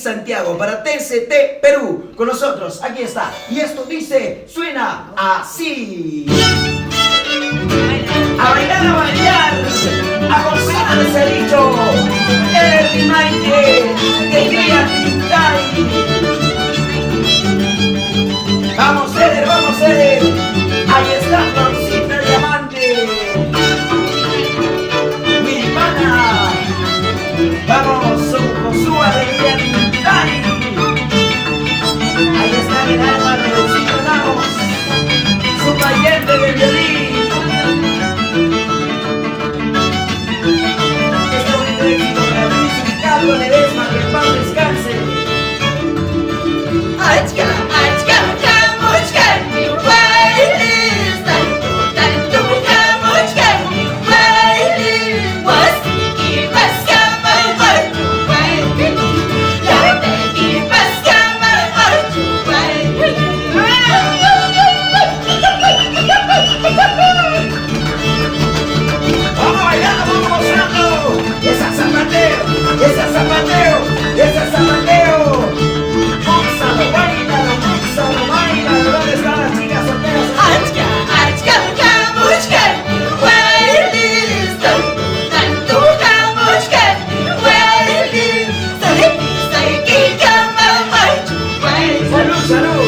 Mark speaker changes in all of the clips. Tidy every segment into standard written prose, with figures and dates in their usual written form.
Speaker 1: Santiago, para TCT Perú. Con nosotros, aquí está. Y esto dice, suena así. A bailar, a gozar, se ha dicho. El Maite, que cría Tintay. Vamos, Eder, vamos, Eder. Ahí está, Florcita Diamante. Mi pana. Vamos, su alegría Tintay. Ahí está el alma, Redoncito Ramos. Su valiente de violín. Ledesma, que el pan descanse. Vamos bailando, vamos gozando. Esa zapateo, esa zapateo, esa zapateo. Móxalo, baila, ¿dónde están las chicas solteras? Salud, salud.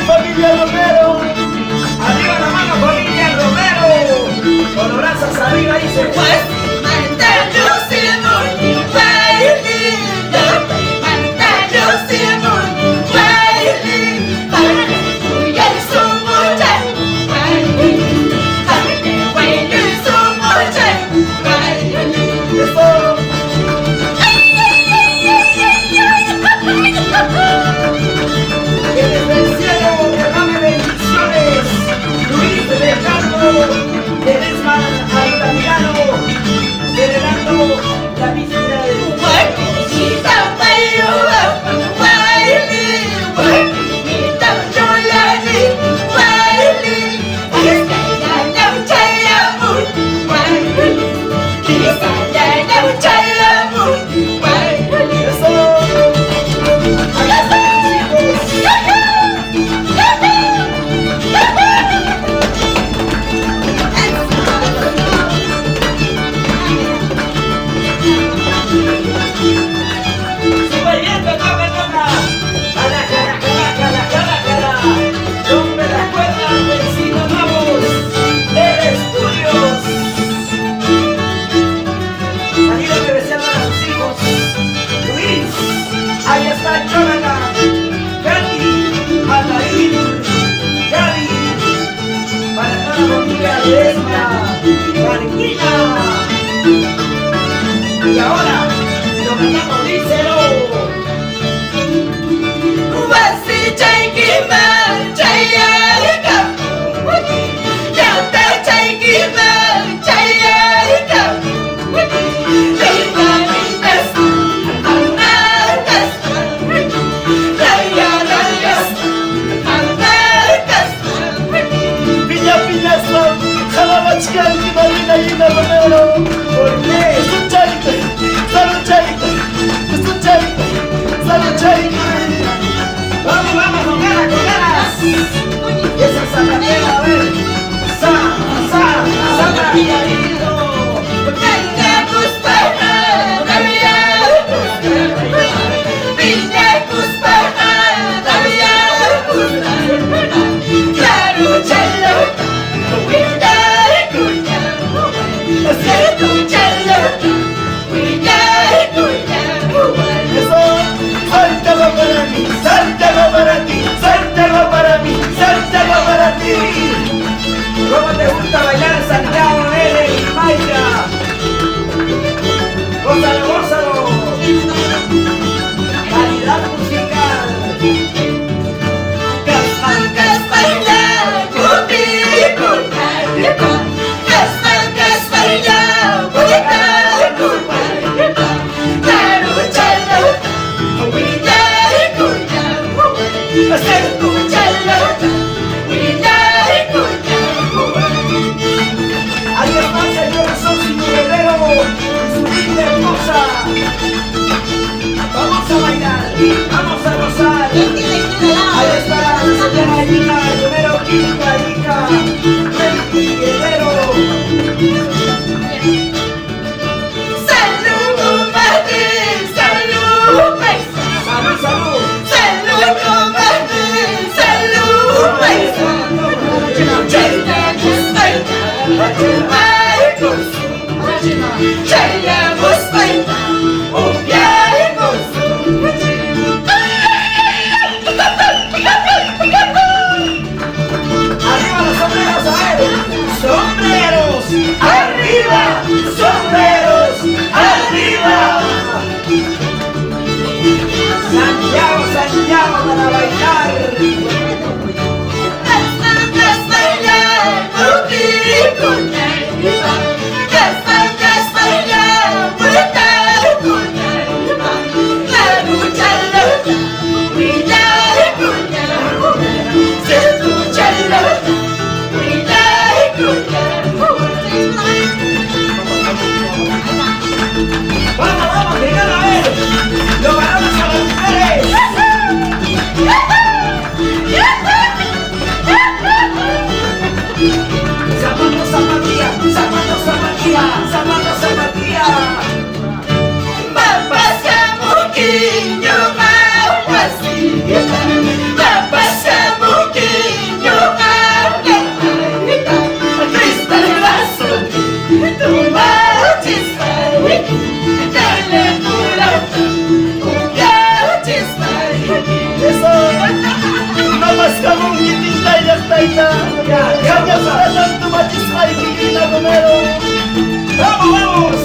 Speaker 1: Familia Romero, arriba la mano, familia Romero, con los brazos arriba dice Ledesma Altamirano, celebrando la víspera de y ahora lo cantamos, díselo. ¿Por qué? Vamos, vamos, con ganas. Esa zapatera, a ver. ¿Cómo te gusta bailar Santiago, Nere y Mayra? Gózalo, gózalo. Calidad musical.
Speaker 2: Cuidado, cuidado.
Speaker 1: Ahí está el señor Socio Guerrero y su linda hermosa. Vamos a bailar, vamos a gozar. Ahí está la señora Erika Guerrero, Erika Guerrero.
Speaker 2: Salud, Martín, salud,
Speaker 1: Salud, salud.
Speaker 2: salud, Martín, salud,
Speaker 1: Arriba los sombreros, a ver. Sombreros, arriba. Sombreros, arriba. Santiago, Santiago para bailar. Vamos, vamos, gritar a ver. Los varones a las mujeres. Zapatos, zapatilla, zapatos, zapatilla, zapatos, zapatilla. ¡Vamos, vamos!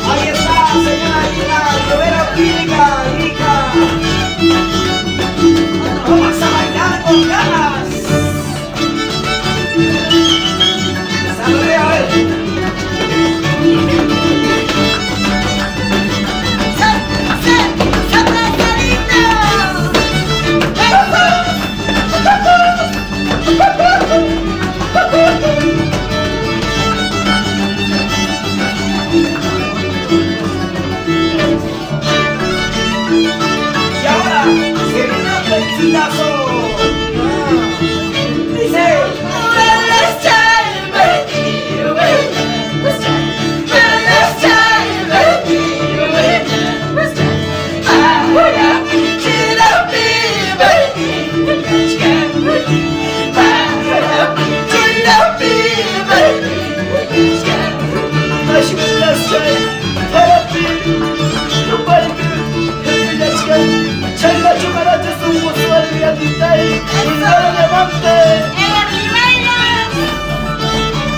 Speaker 1: Ahí está, señora Erika Guerrero, Erika. Vamos a bailar con ganas. Salude a ver. Y ahora se viene un pedazo. Dice.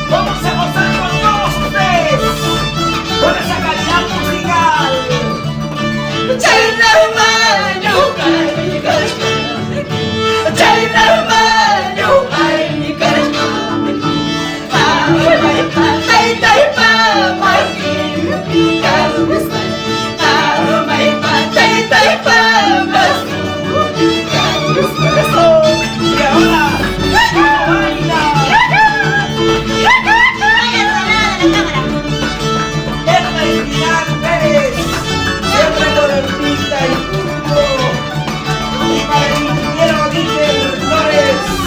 Speaker 1: Vamos a gozar con todos ustedes con esa calidad musical. Y ahora, ¿cómo baila? Erna Espinar Pérez, siempre con el pinta y punto. Y para el ingeniero Díger Flores.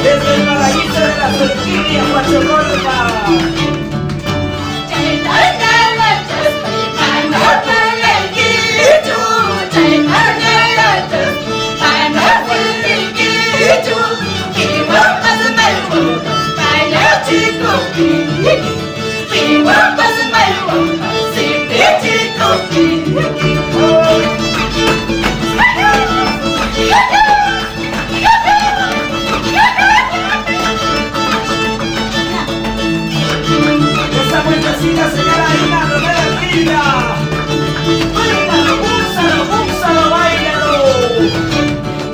Speaker 1: Desde el paraíso de las orquídeas. Esa vueltecita, señora Ina, no me la tira. Báilalo, úsalo, báilalo.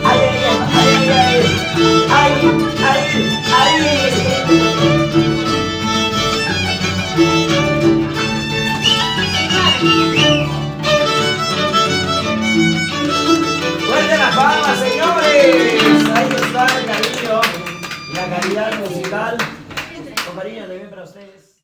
Speaker 1: Ay, ay. Fuerte la palma, señores. Ahí está el cariño, la calidad musical. Con cariño también para ustedes.